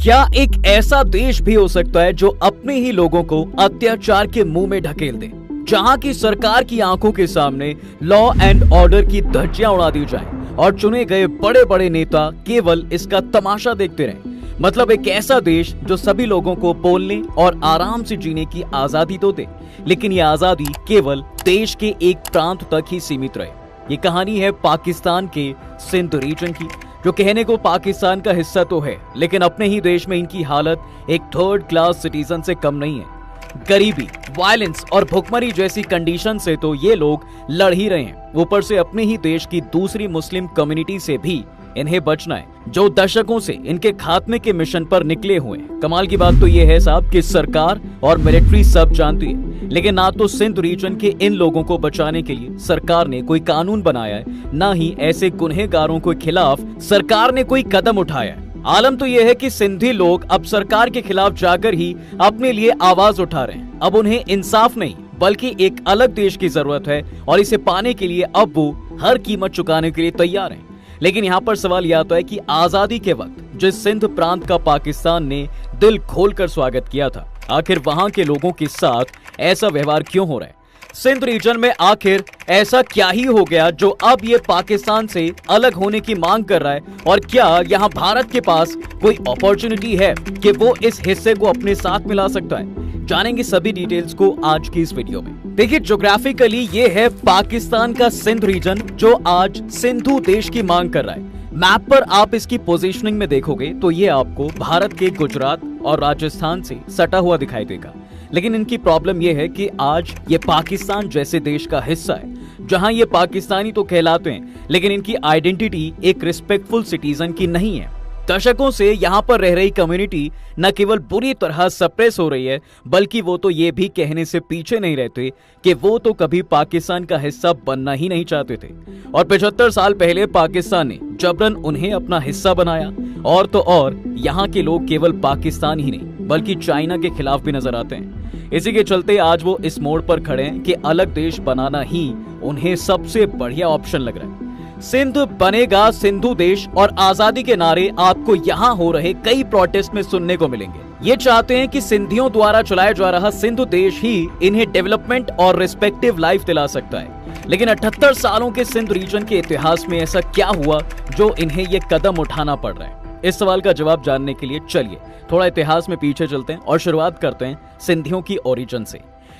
क्या एक ऐसा देश भी हो सकता है जो अपने ही लोगों को अत्याचार के मुंह में ढकेल दे, जहां की सरकार की आंखों के सामने लॉ एंड ऑर्डर की धज्जियां उड़ा दी जाए और चुने गए बड़े बड़े नेता केवल इसका तमाशा देखते रहे। मतलब एक ऐसा देश जो सभी लोगों को बोलने और आराम से जीने की आजादी तो दे, लेकिन ये आजादी केवल देश के एक प्रांत तक ही सीमित रहे। ये कहानी है पाकिस्तान के सिंध रीजन की, जो कहने को पाकिस्तान का हिस्सा तो है, लेकिन अपने ही देश में इनकी हालत एक थर्ड क्लास सिटीजन से कम नहीं है। गरीबी, वायलेंस और भुखमरी जैसी कंडीशन से तो ये लोग लड़ ही रहे हैं, ऊपर से अपने ही देश की दूसरी मुस्लिम कम्युनिटी से भी इन्हें बचना है, जो दशकों से इनके खात्मे के मिशन पर निकले हुए हैं। कमाल की बात तो ये है साहब कि सरकार और मिलिट्री सब जानती है, लेकिन ना तो सिंध रीजन के इन लोगों को बचाने के लिए सरकार ने कोई कानून बनाया है, ना ही ऐसे गुनहगारों के खिलाफ सरकार ने कोई कदम उठाया है। आलम तो यह है कि सिंधी लोग अब सरकार के खिलाफ जाकर ही अपने लिए आवाज उठा रहे हैं। अब उन्हें इंसाफ नहीं बल्कि एक अलग देश की जरूरत है और इसे पाने के लिए अब वो हर कीमत चुकाने के लिए तैयार हैं। लेकिन यहाँ पर सवाल यह आता है कि आजादी के वक्त जिस सिंध प्रांत का पाकिस्तान ने दिल खोलकर स्वागत किया था, आखिर वहां के लोगों के साथ ऐसा व्यवहार क्यों हो रहा है? सिंध रीजन में आखिर ऐसा क्या ही हो गया जो अब ये पाकिस्तान से अलग होने की मांग कर रहा है? और क्या यहाँ भारत के पास कोई अपॉर्चुनिटी है कि वो इस हिस्से को अपने साथ मिला सकता है? जानेंगे सभी डिटेल्स को आज की इस वीडियो में। देखिए, ज्योग्राफिकली ये है पाकिस्तान का सिंध रीजन, जो आज सिंधु देश की मांग कर रहा है। मैप पर आप इसकी पोजीशनिंग में देखोगे तो ये आपको भारत के गुजरात और राजस्थान से सटा हुआ दिखाई देगा। लेकिन इनकी प्रॉब्लम यह है कि आज ये पाकिस्तान जैसे देश का हिस्सा है, जहां ये पाकिस्तानी तो कहलाते हैं, लेकिन इनकी आइडेंटिटी एक रिस्पेक्टफुल सिटीजन की नहीं है। दशकों से यहाँ पर रह रही कम्युनिटी न केवल बुरी तरह सप्रेस हो रही है, बल्कि वो तो ये भी कहने से पीछे नहीं रहते कि वो तो कभी पाकिस्तान का हिस्सा बनना ही नहीं चाहते थे। और 75 साल पहले पाकिस्तान ने जबरन उन्हें अपना हिस्सा बनाया। और तो और यहाँ के लोग केवल पाकिस्तान ही नहीं बल्कि चाइना के खिलाफ भी नजर आते हैं। इसी के चलते आज वो इस मोड़ पर खड़े हैं कि अलग देश बनाना ही उन्हें सबसे बढ़िया ऑप्शन लग रहा है। सिंध बनेगा सिंधु देश और आजादी के नारे आपको यहाँ हो रहे कई प्रोटेस्ट में सुनने को मिलेंगे। ये चाहते हैं कि सिंधियों द्वारा चलाया जा रहा सिंधु देश ही इन्हें डेवलपमेंट और रिस्पेक्टिव लाइफ दिला सकता है। लेकिन 78 सालों के सिंध रीजन के इतिहास में ऐसा क्या हुआ जो इन्हें ये कदम उठाना पड़ रहा है? इस सवाल का जवाब जानने के लिए चलिए थोड़ा इतिहास में पीछे चलते हैं और शुरुआत करते हैं सिंधियों की ओरिजिन से।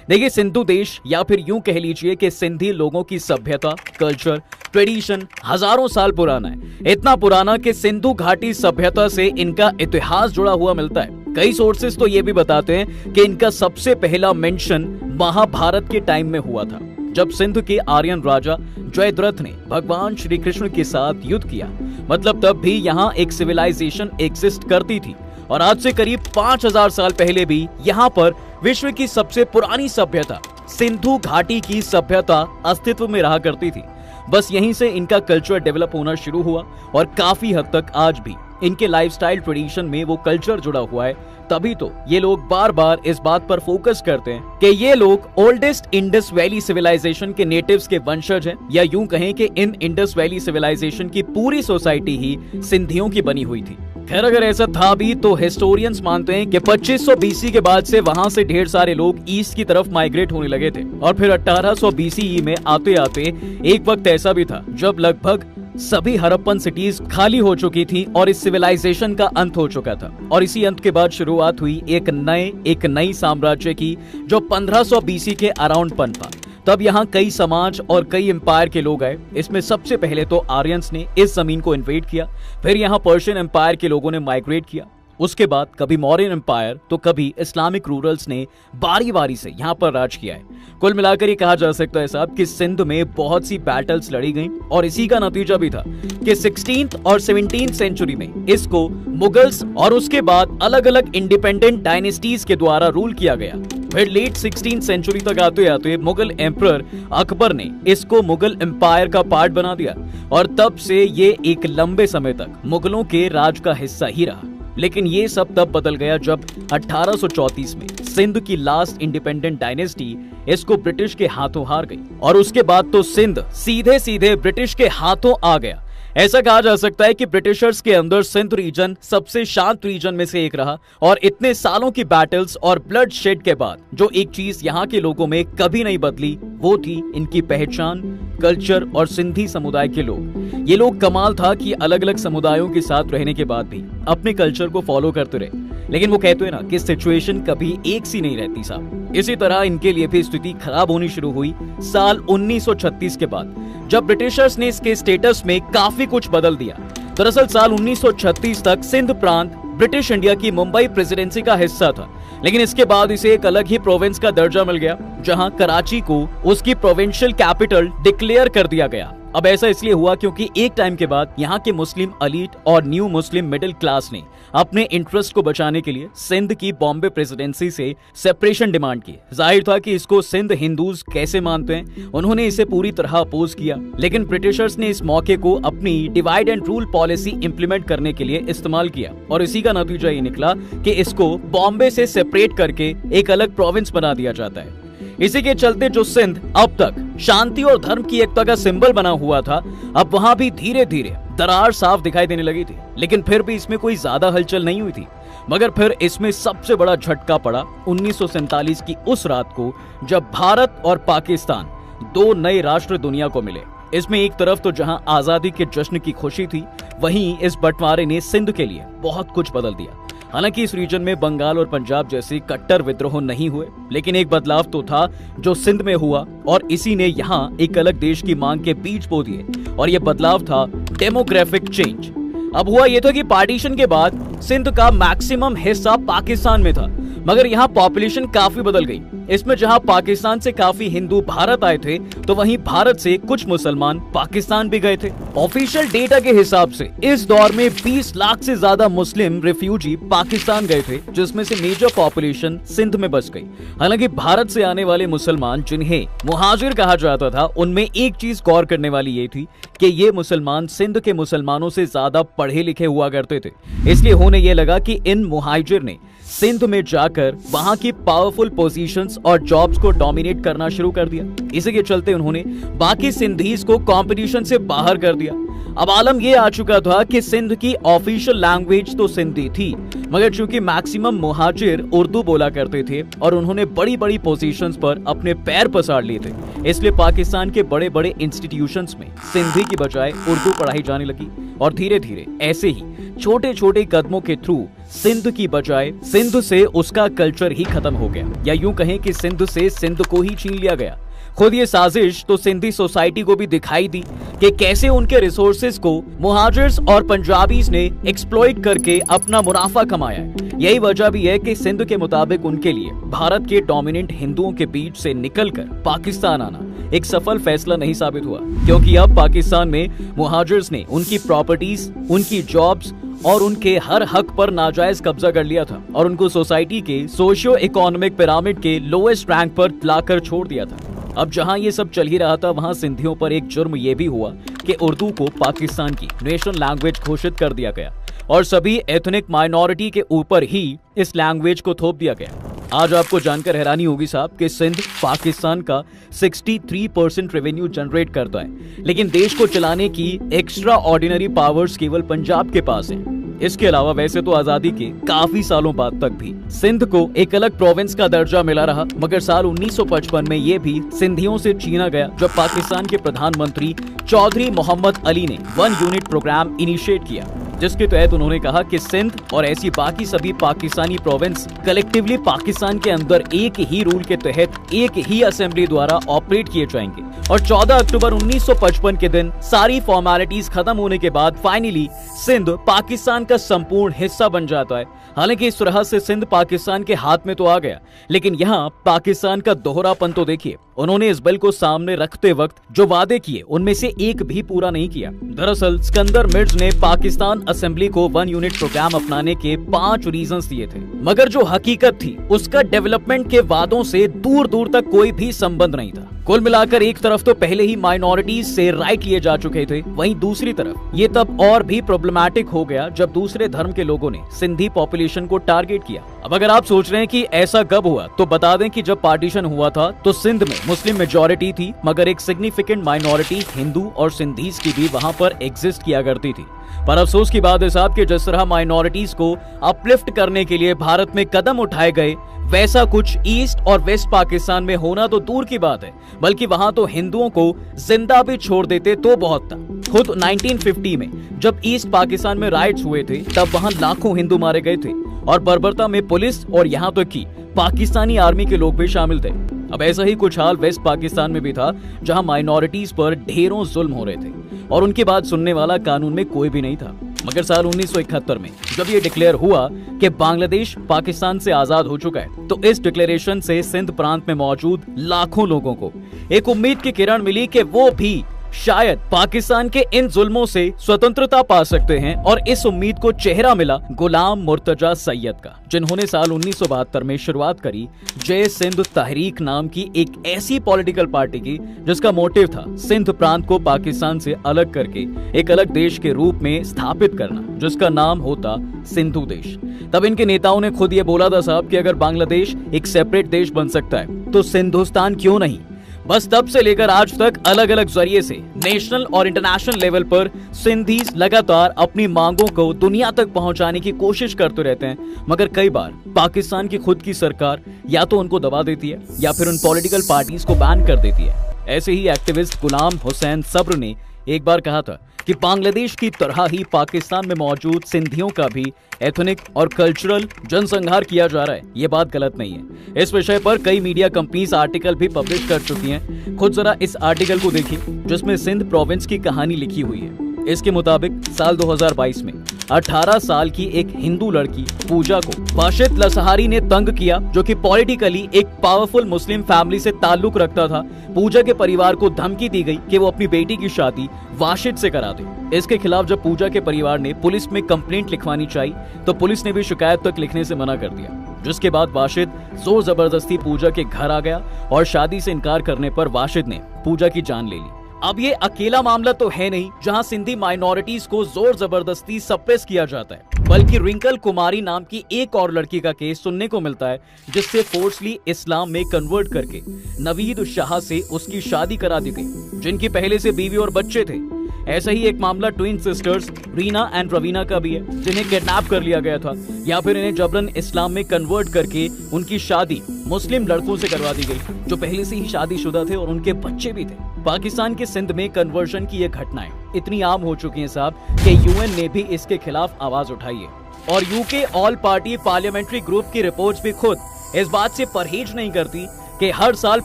देखिए, सिंधु देश या फिर यूं कह लीजिए कि सिंधी लोगों की सभ्यता, कल्चर, ट्रेडिशन हजारों साल पुराना है। इतना पुराना कि सिंधु घाटी सभ्यता से इनका इतिहास जुड़ा हुआ मिलता है। कई सोर्सेस तो ये भी बताते हैं कि इनका सबसे पहला मेंशन महाभारत के टाइम में हुआ था, जब सिंध के आर्यन राजा जयद्रथ ने भगवान श्री कृष्ण के साथ युद्ध किया। मतलब तब भी यहाँ एक सिविलाइजेशन एग्जिस्ट करती थी और आज से करीब 5000 साल पहले भी यहाँ पर विश्व की सबसे पुरानी सभ्यता सिंधु घाटी की सभ्यता अस्तित्व में रहा करती थी। बस यहीं से इनका कल्चर डेवलप होना शुरू हुआ और काफी हद तक आज भी इनके लाइफस्टाइल ट्रेडिशन में वो कल्चर जुड़ा हुआ है। तभी तो ये लोग बार बार इस बात पर फोकस करते हैं कि ये लोग ओल्डेस्ट इंडस वैली सिविलाइजेशन के नेटिव्स के वंशज हैं, या यूं कहें कि इन इंडस वैली सिविलाइजेशन की पूरी सोसाइटी ही सिंधियों की बनी हुई थी। खैर, अगर ऐसा था भी तो हिस्टोरियंस मानते हैं कि 2500 बीसी के बाद से वहां से ढेर सारे लोग ईस्ट की तरफ माइग्रेट होने लगे थे और फिर 1800 बीसीई में आते आते एक वक्त ऐसा भी था जब लगभग सभी हड़प्पन सिटीज खाली हो चुकी थी और इस सिविलाइजेशन का अंत हो चुका था। और इसी अंत के बाद शुरुआत हुई एक नई साम्राज्य की, जो 1500 बीसी के अराउंड पनपा। तब यहाँ कई समाज और कई एम्पायर के लोग आए। इसमें सबसे पहले तो आर्यंस ने इस जमीन को इन्वेड किया, फिर यहाँ पर्शियन एम्पायर के लोगों ने माइग्रेट किया। उसके बाद कभी मौर्यन एम्पायर तो कभी इस्लामिक रूरल्स ने बारी बारी से यहाँ पर राज किया है। कुल मिलाकर ये कहा जा सकता है साहब कि सिंध में बहुत सी बैटल्स लड़ी गईं और इसी का नतीजा भी था कि 16th और 17th सेंचुरी में इसको मुगल्स और उसके बाद अलग अलग इंडिपेंडेंट डायनेस्टीज के द्वारा रूल किया गया। फिर लेट 16th सेंचुरी तक आते आते मुगल एम्परर अकबर ने इसको मुगल एम्पायर का पार्ट बना दिया और तब से ये एक लंबे समय तक मुगलों के राज का हिस्सा ही रहा। लेकिन ये सब तब बदल गया जब 1834 में सिंध की लास्ट इंडिपेंडेंट डायनेस्टी इसको ब्रिटिश के हाथों हार गई और उसके बाद तो सिंध सीधे सीधे ब्रिटिश के हाथों आ गया। ऐसा कहा जा सकता है कि ब्रिटिशर्स के अंदर सिंध रीजन सबसे शांत रीजन में से एक रहा और इतने सालों की बैटल्स और ब्लड शेड के बाद जो एक चीज यहाँ के लोगों में कभी नहीं बदली वो थी इनकी पहचान, कल्चर और सिंधी समुदाय के लोग। ये लोग कमाल था कि अलग अलग समुदायों के साथ रहने के बाद भी अपने कल्चर को फॉलो करते रहे। लेकिन वो कहते हैं ना कि सिचुएशन कभी एक सी नहीं रहती साहब। इसी तरह इनके लिए भी स्थिति खराब होनी शुरू हुई साल 1936 के बाद, जब ब्रिटिशर्स ने इसके स्टेटस में काफी कुछ बदल दिया। दरअसल साल 1936 तक सिंध प्रांत ब्रिटिश इंडिया की मुंबई प्रेसिडेंसी का हिस्सा था, लेकिन इसके बाद इसे एक अलग ही प्रोविंस का दर्जा मिल गया, जहां कराची को उसकी प्रोविंशियल कैपिटल डिक्लेयर कर दिया गया। अब ऐसा इसलिए हुआ क्योंकि एक टाइम के बाद यहाँ के मुस्लिम एलीट और न्यू मुस्लिम मिडिल क्लास ने अपने इंटरेस्ट को बचाने के लिए सिंध की बॉम्बे प्रेसिडेंसी से सेपरेशन डिमांड की। जाहिर था कि इसको सिंध हिंदूज कैसे मानते हैं, उन्होंने इसे पूरी तरह अपोज किया। लेकिन ब्रिटिशर्स ने इस मौके को अपनी divide and rule policy implement करने के लिए इस्तेमाल किया और इसी का नतीजा ये निकला कि इसको बॉम्बे से सेपरेट करके एक अलग प्रोविंस बना दिया जाता है। इसी के चलते जो सिंध अब तक शांति और धर्म की एकता का सिंबल बना हुआ था, अब वहां भी धीरे धीरे दरार साफ दिखाई देने लगी थी। लेकिन फिर भी इसमें कोई ज्यादा हलचल नहीं हुई थी। मगर फिर इसमें सबसे बड़ा झटका पड़ा 1947 की उस रात को, जब भारत और पाकिस्तान दो नए राष्ट्र दुनिया को मिले। इसमें एक तरफ तो जहां आजादी के जश्न की खुशी थी, वहीं इस बंटवारे ने सिंध के लिए बहुत कुछ बदल दिया। हालांकि इस रीजन में बंगाल और पंजाब जैसे कट्टर विद्रोह नहीं हुए, लेकिन एक बदलाव तो था जो सिंध में हुआ और इसी ने यहाँ एक अलग देश की मांग के बीज बो दिए और यह बदलाव था डेमोग्राफिक चेंज। अब हुआ यह था कि पार्टीशन के बाद सिंध का मैक्सिमम हिस्सा पाकिस्तान में था, मगर यहाँ पॉपुलेशन काफी बदल गई। इसमें जहाँ पाकिस्तान से काफी हिंदू भारत आए थे, तो वहीं भारत से कुछ मुसलमान पाकिस्तान भी गए थे। ऑफिशियल डेटा के हिसाब से इस दौर में 20 लाख से ज्यादा मुस्लिम रिफ्यूजी पाकिस्तान गए थे, जिसमें से मेजर पॉपुलेशन सिंध में बस गई। हालांकि भारत से आने वाले मुसलमान, जिन्हें मुहाजिर कहा जाता था, उनमें एक चीज गौर करने वाली ये थी कि ये मुसलमान सिंध के मुसलमानों से ज्यादा पढ़े लिखे हुआ करते थे। इसलिए होने ये लगा कि इन मुहाजिर ने सिंध में जाकर वहां की पावरफुल पोजीशंस और जॉब्स को डोमिनेट करना शुरू कर दिया। इसी के चलते उन्होंने बाकी सिंधीज को कंपटीशन से बाहर कर दिया। अब आलम यह आ चुका था कि सिंध की ऑफिशियल लैंग्वेज तो सिंधी थी, मगर चूंकि मैक्सिमम मुहाजिर उर्दू बोला करते थे और उन्होंने बड़ी बड़ी पोजीशंस पर अपने पैर पसार लिए थे, इसलिए पाकिस्तान के बड़े बड़े इंस्टीट्यूशंस में सिंधी की बजाय उर्दू पढ़ाई जाने लगी। और धीरे धीरे ऐसे ही छोटे छोटे कदमों के थ्रू सिंध की बजाय सिंध से उसका कल्चर ही खत्म हो गया, या यूं कहें कि सिंध से सिंध को ही छीन लिया गया। खुद ये साजिश तो सिंधी सोसाइटी को भी दिखाई दी कि कैसे उनके रिसोर्सेज को मुहाजिर्स और पंजाबीज ने एक्सप्लॉइट करके अपना मुनाफा कमाया है। यही वजह भी है कि सिंध के मुताबिक उनके लिए भारत के डोमिनेंट हिंदुओं के बीच से निकलकर पाकिस्तान आना एक सफल फैसला नहीं साबित हुआ, क्योंकि अब पाकिस्तान में मुहाजिर्स ने उनकी प्रॉपर्टीज, उनकी जॉब्स और उनके हर हक पर नाजायज कब्जा कर लिया था और उनको सोसाइटी के सोशियो इकोनॉमिक पिरामिड के लोएस्ट रैंक पर लाकर छोड़ दिया था। अब जहां ये सब चल ही रहा था, वहां सिंधियों पर एक जुर्म ये भी हुआ कि उर्दू को पाकिस्तान की नेशनल लैंग्वेज घोषित कर दिया गया और सभी एथनिक माइनॉरिटी के ऊपर ही इस लैंग्वेज को थोप दिया गया। आज आपको जानकर हैरानी होगी साहब कि सिंध पाकिस्तान का 63% रेवेन्यू जनरेट करता है, लेकिन देश को चलाने की एक्स्ट्रा ऑर्डिनरी पावर्स केवल पंजाब के पास है। इसके अलावा वैसे तो आजादी के काफी सालों बाद तक भी सिंध को एक अलग प्रोविंस का दर्जा मिला रहा, मगर साल 1955 में ये भी सिंधियों से छीना गया, जब पाकिस्तान के प्रधानमंत्री चौधरी मोहम्मद अली ने 1 यूनिट प्रोग्राम इनिशिएट किया, जिसके तहत उन्होंने कहा कि सिंध और ऐसी बाकी सभी पाकिस्तानी प्रोविंस कलेक्टिवली पाकिस्तान के अंदर एक ही रूल के तहत एक ही असेंबली द्वारा ऑपरेट किए जाएंगे। और 14 अक्टूबर 1955 के दिन सारी फॉर्मेलिटीज खत्म होने के बाद फाइनली सिंध पाकिस्तान का संपूर्ण हिस्सा बन जाता है। हालांकि इस तरह से सिंध पाकिस्तान के हाथ में तो आ गया, लेकिन यहाँ पाकिस्तान का दोहरापन तो देखिए। उन्होंने इस बिल को सामने रखते वक्त जो वादे किए उनमें से एक भी पूरा नहीं किया। दरअसल सिकंदर मिर्ज ने पाकिस्तान असेंबली को 1 यूनिट प्रोग्राम अपनाने के 5 रीजंस दिए थे, मगर जो हकीकत थी उसका डेवलपमेंट के वादों से दूर दूर तक कोई भी संबंध नहीं था। कुल मिलाकर एक तरफ तो पहले ही माइनॉरिटीज से राइट लिए जा चुके थे, वहीं दूसरी तरफ ये तब और भी प्रॉब्लमैटिक हो गया जब दूसरे धर्म के लोगों ने सिंधी पॉपुलेशन को टारगेट किया। अब अगर आप सोच रहे हैं कि ऐसा कब हुआ, तो बता दें कि जब पार्टीशन हुआ था तो सिंध में मुस्लिम मेजॉरिटी थी, मगर एक सिग्निफिकेंट माइनॉरिटी हिंदू और सिंधीज की भी वहां पर एग्जिस्ट किया करती थी। पर अफसोस की बात है साहब कि जिस तरह माइनॉरिटीज को अपलिफ्ट करने के लिए भारत में कदम उठाए गए, वैसा कुछ ईस्ट और वेस्ट पाकिस्तान में होना तो दूर की बात है, बल्कि वहां तो हिंदुओं को जिंदा भी छोड़ देते तो बहुत था। खुद 1950 में जब ईस्ट पाकिस्तान में राइट्स हुए थे, तब वहां लाखों हिंदू मारे गए थे और बर्बरता में पुलिस और यहाँ तक कि पाकिस्तानी आर्मी के लोग भी शामिल थे। अब ऐसा ही कुछ हाल वेस्ट पाकिस्तान में भी था, जहां माइनॉरिटीज पर ढेरों जुल्म हो रहे थे और उनकी बात सुनने वाला कानून में कोई भी नहीं था। मगर साल 1971 में जब ये डिक्लेयर हुआ कि बांग्लादेश पाकिस्तान से आजाद हो चुका है, तो इस डिक्लेरेशन से सिंध प्रांत में मौजूद लाखों लोगों को एक उम्मीद की किरण मिली कि वो भी शायद पाकिस्तान के इन जुल्मों से स्वतंत्रता पा सकते हैं। और इस उम्मीद को चेहरा मिला गुलाम मुर्तजा सैयद का, जिन्होंने साल 1972 में शुरुआत करी जय सिंध तहरीक नाम की एक ऐसी पॉलिटिकल पार्टी की, जिसका मोटिव था सिंध प्रांत को पाकिस्तान से अलग करके एक अलग देश के रूप में स्थापित करना, जिसका नाम होता सिंधु देश। तब इनके नेताओं ने खुद ये बोला था साहब कि अगर बांग्लादेश एक सेपरेट देश बन सकता है तो सिंधुस्तान क्यों नहीं। बस तब से लेकर आज तक अलग अलग जरिए से नेशनल और इंटरनेशनल लेवल पर सिंधीज लगातार अपनी मांगों को दुनिया तक पहुंचाने की कोशिश करते रहते हैं, मगर कई बार पाकिस्तान की खुद की सरकार या तो उनको दबा देती है या फिर उन पॉलिटिकल पार्टीज को बैन कर देती है। ऐसे ही एक्टिविस्ट गुलाम हुसैन सब्र ने एक बार कहा था कि बांग्लादेश की तरह ही पाकिस्तान में मौजूद सिंधियों का भी एथनिक और कल्चरल जनसंहार किया जा रहा है। ये बात गलत नहीं है। इस विषय पर कई मीडिया कंपनीज आर्टिकल भी पब्लिश कर चुकी हैं। खुद जरा इस आर्टिकल को देखिए, जिसमें सिंध प्रोविंस की कहानी लिखी हुई है। इसके मुताबिक साल 2022 में 18 साल की एक हिंदू लड़की पूजा को वाशिद लसहारी ने तंग किया, जो कि पॉलिटिकली एक पावरफुल मुस्लिम फैमिली से ताल्लुक रखता था। पूजा के परिवार को धमकी दी गई कि वो अपनी बेटी की शादी वाशिद से करा दे। इसके खिलाफ जब पूजा के परिवार ने पुलिस में कंप्लेंट लिखवानी चाहिए, तो पुलिस ने भी शिकायत तक लिखने से मना कर दिया, जिसके बाद वाशिद जोर जबरदस्ती पूजा के घर आ गया और शादी से इनकार करने पर वाशिद ने पूजा की जान ले ली। अब ये अकेला मामला तो है नहीं जहां सिंधी माइनॉरिटीज को जोर जबरदस्ती सप्रेस किया जाता है, बल्कि रिंकल कुमारी नाम की एक और लड़की का केस सुनने को मिलता है, जिससे फोर्सली इस्लाम में कन्वर्ट करके नवीद शाह से उसकी शादी करा दी गई, जिनकी पहले से बीवी और बच्चे थे। ऐसा ही एक मामला twin sisters Reena and Raveena का भी है, जिन्हें किडनैप कर लिया गया था या फिर इन्हें जबरन इस्लाम में कन्वर्ट करके उनकी शादी मुस्लिम लड़कों से करवा दी गई, जो पहले से ही शादीशुदा थे और उनके बच्चे भी थे। पाकिस्तान के सिंध में कन्वर्शन की ये घटनाएं इतनी आम हो चुकी हैं साहब कि यूएन ने भी इसके खिलाफ आवाज उठाई है और UK all party parliamentary group की रिपोर्ट्स भी खुद इस बात से परहेज नहीं करती कि हर साल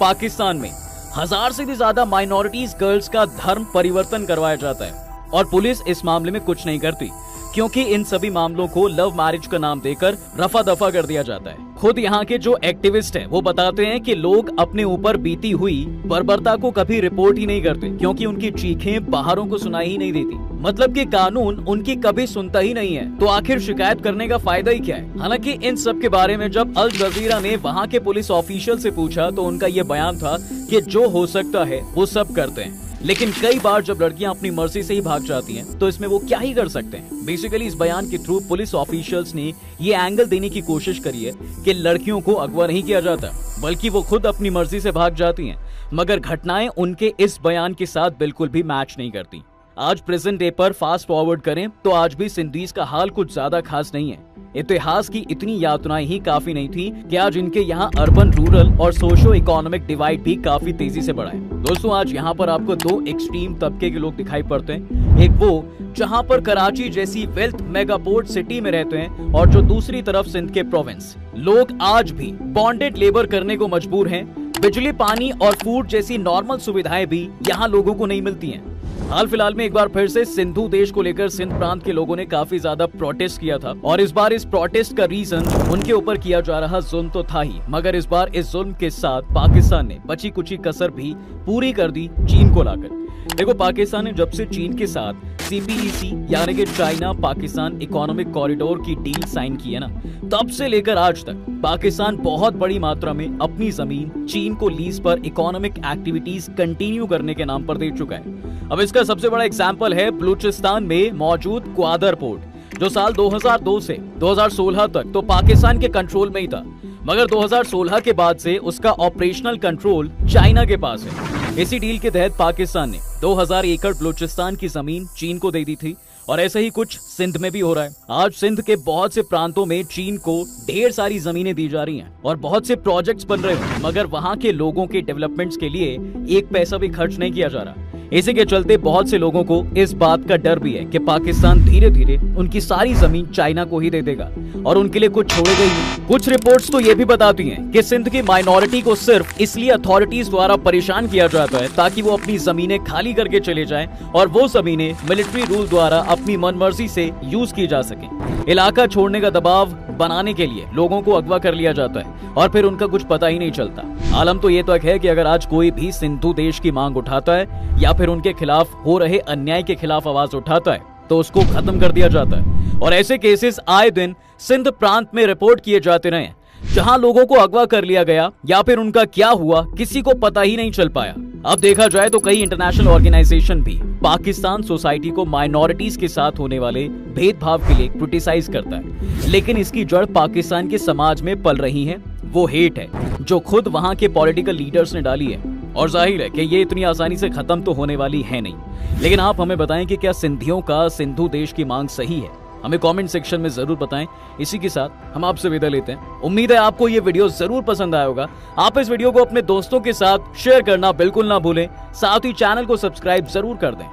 पाकिस्तान में 1000 से भी ज्यादा माइनॉरिटीज गर्ल्स का धर्म परिवर्तन करवाया जाता है और पुलिस इस मामले में कुछ नहीं करती, क्योंकि इन सभी मामलों को लव मैरिज का नाम देकर रफा दफा कर दिया जाता है। खुद यहाँ के जो एक्टिविस्ट हैं वो बताते हैं कि लोग अपने ऊपर बीती हुई बर्बरता को कभी रिपोर्ट ही नहीं करते, क्योंकि उनकी चीखें बाहरों को सुनाई ही नहीं देती। मतलब कि कानून उनकी कभी सुनता ही नहीं है, तो आखिर शिकायत करने का फायदा ही क्या है। हालांकि इन सब के बारे में जब अल जजीरा ने वहाँ के पुलिस ऑफिशियल से पूछा, तो उनका ये बयान था कि जो हो सकता है वो सब करते हैं, लेकिन कई बार जब लड़कियां अपनी मर्जी से ही भाग जाती हैं, तो इसमें वो क्या ही कर सकते हैं। बेसिकली इस बयान के थ्रू पुलिस ऑफिशियल्स ने ये एंगल देने की कोशिश करी है कि लड़कियों को अगवा नहीं किया जाता, बल्कि वो खुद अपनी मर्जी से भाग जाती हैं। मगर घटनाएं उनके इस बयान के साथ बिल्कुल भी मैच नहीं करती। आज प्रेजेंट डे पर फास्ट फॉरवर्ड करें तो आज भी सिंधीज का हाल कुछ ज्यादा खास नहीं है। इतिहास की इतनी यातनाएं ही काफी नहीं थी कि आज इनके यहाँ अर्बन रूरल और सोशो इकोनॉमिक डिवाइड भी काफी तेजी से बढ़ा है। दोस्तों, आज यहाँ पर आपको दो एक्सट्रीम तबके के लोग दिखाई पड़ते हैं। एक वो जहाँ पर कराची जैसी वेल्थ मेगापोर्ट सिटी में रहते हैं, और जो दूसरी तरफ सिंध के प्रोविंस। लोग आज भी बॉन्डेड लेबर करने को मजबूर हैं। बिजली, पानी और फूड जैसी नॉर्मल सुविधाएं भी यहाँ लोगों को नहीं मिलती हैं। हाल फिलहाल में एक बार फिर से सिंधु देश को लेकर सिंध प्रांत के लोगों ने काफी ज्यादा प्रोटेस्ट किया था, और इस बार इस प्रोटेस्ट का रीजन उनके ऊपर किया जा रहा जुल्म तो था ही, मगर इस बार इस जुल्म के साथ पाकिस्तान ने बची कुची कसर भी पूरी कर दी चीन को लाकर। देखो, पाकिस्तान ने जब से चीन के साथ CPEC यानी कि चाइना पाकिस्तान इकोनॉमिक कॉरिडोर की डील साइन की है ना, तब से लेकर आज तक पाकिस्तान बहुत बड़ी मात्रा में अपनी जमीन चीन को लीज पर इकोनॉमिक एक्टिविटीज कंटिन्यू करने के नाम पर दे चुका है। अब इसका सबसे बड़ा एग्जाम्पल है बलूचिस्तान में मौजूद ग्वादर पोर्ट, जो साल 2002 से 2016 तक तो पाकिस्तान के कंट्रोल में ही था, मगर 2016 के बाद से उसका ऑपरेशनल कंट्रोल चाइना के पास है। इसी डील के तहत पाकिस्तान ने 2000 एकड़ बलूचिस्तान की जमीन चीन को दे दी थी, और ऐसा ही कुछ सिंध में भी हो रहा है। आज सिंध के बहुत से प्रांतों में चीन को ढेर सारी जमीनें दी जा रही हैं और बहुत से प्रोजेक्ट्स बन रहे हैं, मगर वहां के लोगों के डेवलपमेंट्स के लिए एक पैसा भी खर्च नहीं किया जा रहा। इसी के चलते बहुत से लोगों को इस बात का डर भी है कि पाकिस्तान धीरे धीरे उनकी सारी जमीन चाइना को ही दे देगा और उनके लिए कुछ छोड़ेगा ही नहीं। कुछ रिपोर्ट्स तो ये भी बताती हैं कि सिंध की माइनॉरिटी को सिर्फ इसलिए अथॉरिटीज द्वारा परेशान किया जाता है ताकि वो अपनी जमीनें खाली करके चले जाएं और वो जमीनें मिलिट्री रूल द्वारा अपनी मनमर्जी से यूज की जा सके। इलाका छोड़ने का दबाव बनाने के लिए लोगों को अगवा कर लिया जाता है और फिर उनका कुछ पता ही नहीं चलता। आलम तो ये तक है कि अगर आज कोई भी सिंधु देश की मांग उठाता है या फिर उनके खिलाफ हो रहे अन्याय के खिलाफ आवाज उठाता है तो उसको खत्म कर दिया जाता है। और ऐसे केसेस आए दिन सिंध प्रांत में रिपोर्ट किए जाते रहे, जहां लोगों को अगवा कर लिया गया या फिर उनका क्या हुआ किसी को पता ही नहीं चल पाया। अब देखा जाए तो कई इंटरनेशनल ऑर्गेनाइजेशन भी पाकिस्तान सोसाइटी को माइनॉरिटीज के साथ होने वाले भेदभाव के लिए क्रिटिसाइज करता है, लेकिन इसकी जड़ पाकिस्तान के समाज में पल रही है। वो हेट है जो खुद वहां के पॉलिटिकल लीडर्स ने डाली है, और जाहिर है कि ये इतनी आसानी से खत्म तो होने वाली है नहीं। लेकिन आप हमें बताएं कि क्या सिंधियों का सिंधु देश की मांग सही है? हमें कमेंट सेक्शन में जरूर बताएं। इसी के साथ हम आपसे विदा लेते हैं। उम्मीद है आपको ये वीडियो जरूर पसंद आया होगा। आप इस वीडियो को अपने दोस्तों के साथ शेयर करना बिल्कुल ना भूलें, साथ ही चैनल को सब्सक्राइब जरूर कर दें।